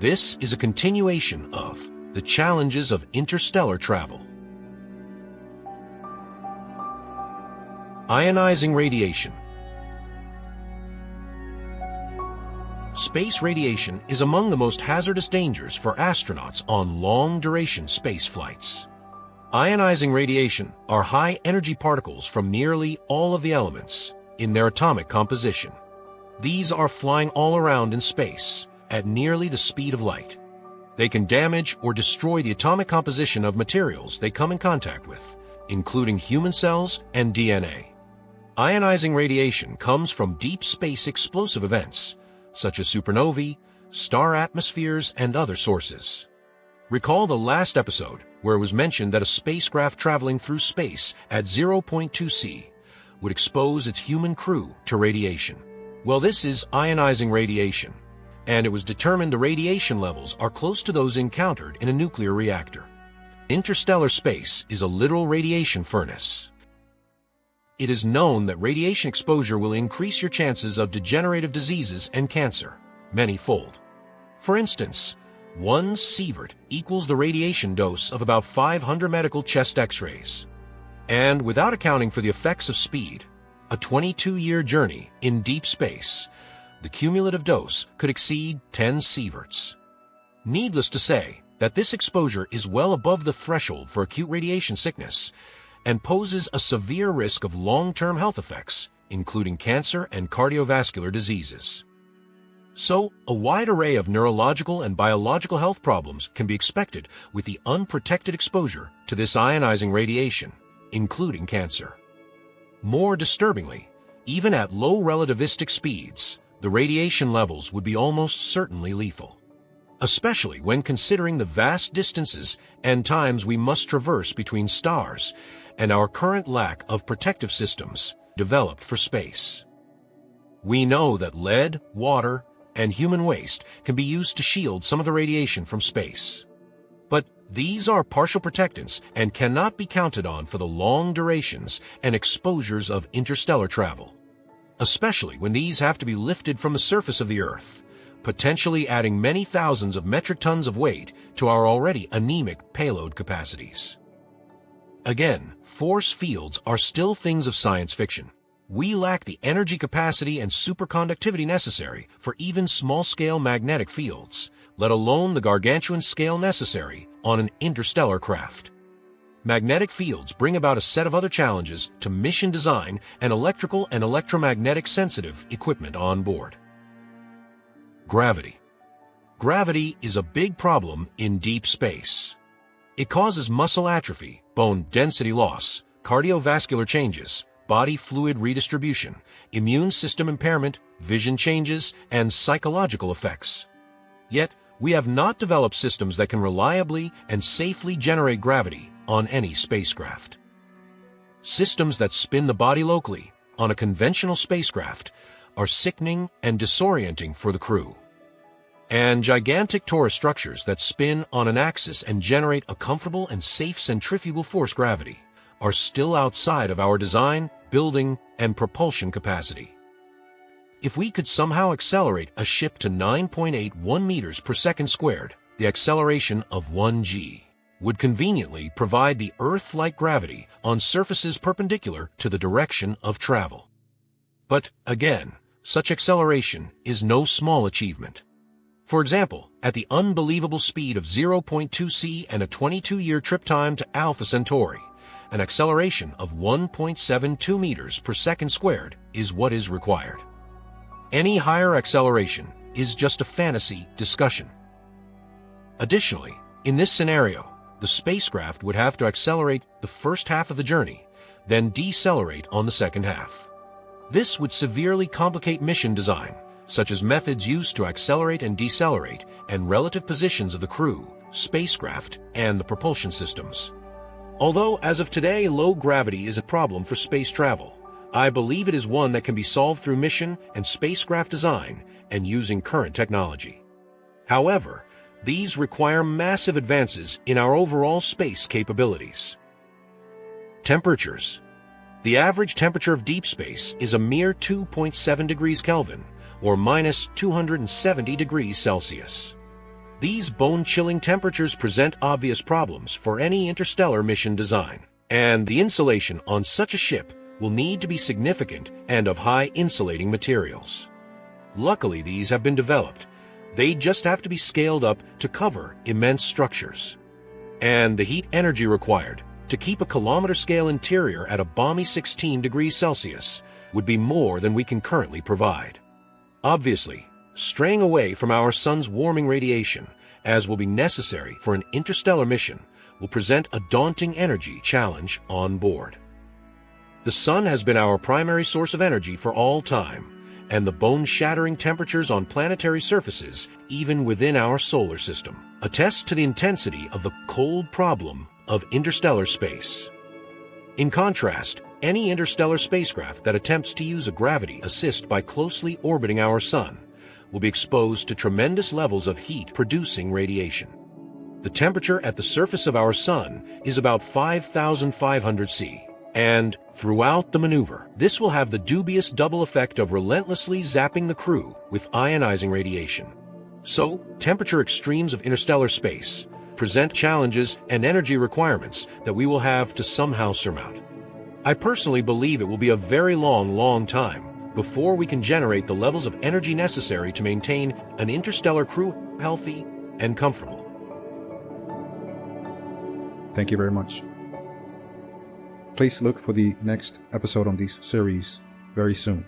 This is a continuation of the challenges of interstellar travel. Ionizing radiation. Space radiation is among the most hazardous dangers for astronauts on long-duration space flights. Ionizing radiation are high-energy particles from nearly all of the elements in their atomic composition. These are flying all around in space at nearly the speed of light. They can damage or destroy the atomic composition of materials they come in contact with, including human cells and DNA. Ionizing radiation comes from deep space explosive events, such as supernovae, star atmospheres, and other sources. Recall the last episode where it was mentioned that a spacecraft traveling through space at 0.2 C would expose its human crew to radiation. Well, this is ionizing radiation, and it was determined the radiation levels are close to those encountered in a nuclear reactor. Interstellar space is a literal radiation furnace. It is known that radiation exposure will increase your chances of degenerative diseases and cancer many-fold. For instance, 1 sievert equals the radiation dose of about 500 medical chest X-rays. And without accounting for the effects of speed, a 22-year journey in deep space, the cumulative dose could exceed 10 sieverts. Needless to say that this exposure is well above the threshold for acute radiation sickness and poses a severe risk of long-term health effects, including cancer and cardiovascular diseases. So, a wide array of neurological and biological health problems can be expected with the unprotected exposure to this ionizing radiation, including cancer. More disturbingly, even at low relativistic speeds, the radiation levels would be almost certainly lethal, especially when considering the vast distances and times we must traverse between stars and our current lack of protective systems developed for space. We know that lead, water, and human waste can be used to shield some of the radiation from space. But these are partial protectants and cannot be counted on for the long durations and exposures of interstellar travel, especially when these have to be lifted from the surface of the Earth, potentially adding many thousands of metric tons of weight to our already anemic payload capacities. Again, force fields are still things of science fiction. We lack the energy capacity and superconductivity necessary for even small-scale magnetic fields, let alone the gargantuan scale necessary on an interstellar craft. Magnetic fields bring about a set of other challenges to mission design and electrical and electromagnetic sensitive equipment on board. Gravity. Gravity is a big problem in deep space. It causes muscle atrophy, bone density loss, cardiovascular changes, body fluid redistribution, immune system impairment, vision changes, and psychological effects. Yet, we have not developed systems that can reliably and safely generate gravity on any spacecraft. Systems that spin the body locally on a conventional spacecraft are sickening and disorienting for the crew. And gigantic torus structures that spin on an axis and generate a comfortable and safe centrifugal force gravity are still outside of our design, building, and propulsion capacity. If we could somehow accelerate a ship to 9.81 meters per second squared, the acceleration of 1 g would conveniently provide the Earth-like gravity on surfaces perpendicular to the direction of travel. But again, such acceleration is no small achievement. For example, at the unbelievable speed of 0.2 C and a 22-year trip time to Alpha Centauri, an acceleration of 1.72 meters per second squared is what is required. Any higher acceleration is just a fantasy discussion. Additionally, in this scenario, the spacecraft would have to accelerate the first half of the journey, then decelerate on the second half. This would severely complicate mission design, such as methods used to accelerate and decelerate, and relative positions of the crew, spacecraft, and the propulsion systems. Although, as of today, low gravity is a problem for space travel, I believe it is one that can be solved through mission and spacecraft design and using current technology. However, these require massive advances in our overall space capabilities. Temperatures. The average temperature of deep space is a mere 2.7 degrees Kelvin, or minus 270 degrees Celsius. These bone-chilling temperatures present obvious problems for any interstellar mission design, and the insulation on such a ship will need to be significant and of high insulating materials. Luckily, these have been developed. They just have to be scaled up to cover immense structures. And the heat energy required to keep a kilometer-scale interior at a balmy 16 degrees Celsius would be more than we can currently provide. Obviously, straying away from our sun's warming radiation, as will be necessary for an interstellar mission, will present a daunting energy challenge on board. The sun has been our primary source of energy for all time, and the bone-shattering temperatures on planetary surfaces, even within our solar system, attest to the intensity of the cold problem of interstellar space. In contrast, any interstellar spacecraft that attempts to use a gravity assist by closely orbiting our sun will be exposed to tremendous levels of heat-producing radiation. The temperature at the surface of our sun is about 5,500 C, and throughout the maneuver, this will have the dubious double effect of relentlessly zapping the crew with ionizing radiation. So, temperature extremes of interstellar space present challenges and energy requirements that we will have to somehow surmount. I personally believe it will be a very long time before we can generate the levels of energy necessary to maintain an interstellar crew healthy and comfortable. Thank you very much. Please look for the next episode on this series very soon.